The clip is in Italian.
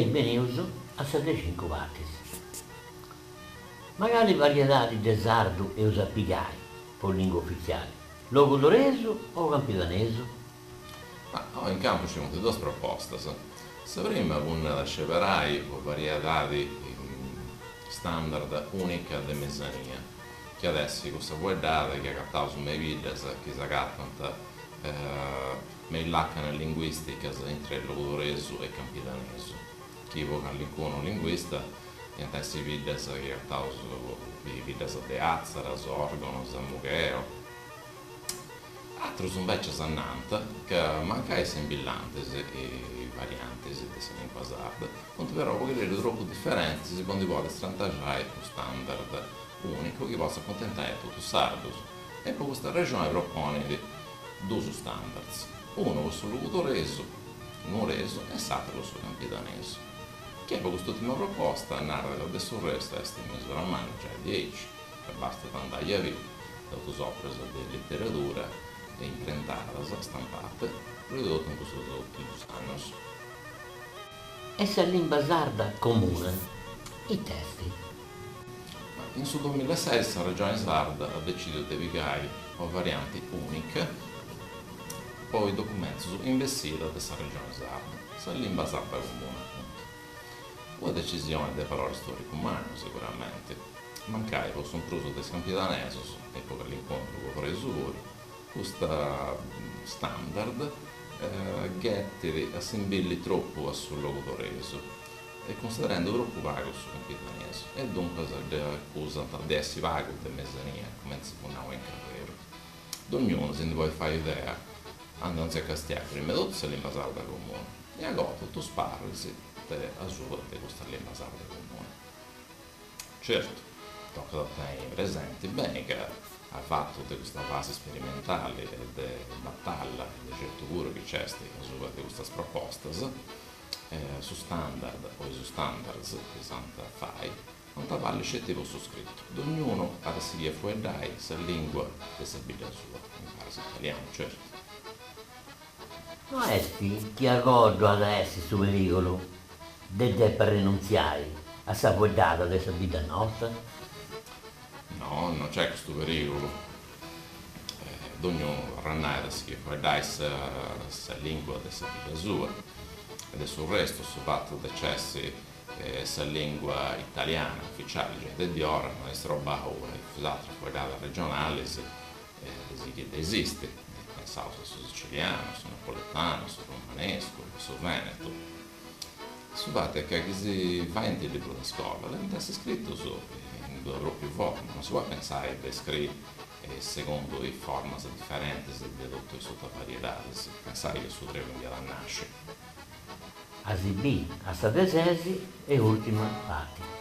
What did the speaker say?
beneuso a 75 wattis. Magari varietà di sardo e usapigai, per lingua ufficiale, logodoreso o campidaneso? Ma in campo c'è due proposte. Se prima una sceverai o varietà standard unica di mezzania, che adesso questa guardata che ha cattato su me video, che si cattano me l'accana linguistica tra il logodoreso e campidaneso. Chi vuole l'incono linguista in questi video che ha cattato su i video di Azzara, Orgono, Zammugheo. Altro sono invece sannante che manca sembillanti e varianti di lingua sarda, punto però perché le troppo differenti si può strantaggiare un standard unico che possa accontentare tutti i sardi. E per questa ragione propone due standards, uno sul locutoreso, nureso e l'altro sul campidanese. Che per quest'ultima proposta narra che adesso il resto è in misura mano, cioè 10, che basta andare a via, dato sopra di letteratura e imprentate, stampate, prodotte in questo ultimo anno. Essa lingua sarda comune, i testi. In su 2006 la Regione Sarda ha deciso di evitare varianti uniche, poi i documenti su investita della Regione Sarda, la lingua sarda comune. Una decisione delle parole storiche umane sicuramente, mancai fosse un pruso del campidanese, epoca l'incontro con Resuri, questa standard getteri a simbilli troppo sul logodoreso e considerando troppo vago sul campidanese e dunque accusa di essere vago di mezzania come si può in carriera. Ognuno se ne vuoi fare idea andando a castiare prima di tutto se lingua sarda comune e a goto tu spari a sua di questa lingua sarda comune. Certo, tocca da tenere presente bene che ha fatto di questa fase sperimentale e di battaglia di certo pure che c'è stata di queste proposte su standard o su standards che Santa fai non vale scettivo su scritto ognuno ha si fuori dai se lingua e se biglia sua in caso italiano certo Non esti chi agordo ad essi su pericolo de per rinunziare a sapuddata dessa vita nostra? no, non c'è questo pericolo ognuno rannare si fuori dai se lingua e se biglia sua ed è sul resto sul fatto che c'è se lingua italiana ufficiale gente di ora non è roba ora l'altra fuori dalla regionale esiste pensavo su siciliano, su napoletano, su romanesco, su veneto sul fatto che si fa in libro da scuola è scritto in due proprie forme non si può pensare di scrivere secondo i format differenti di tutte le sue varietà pensare che su tre via da nascere A Sibì, a Sadesesi e ultima parte.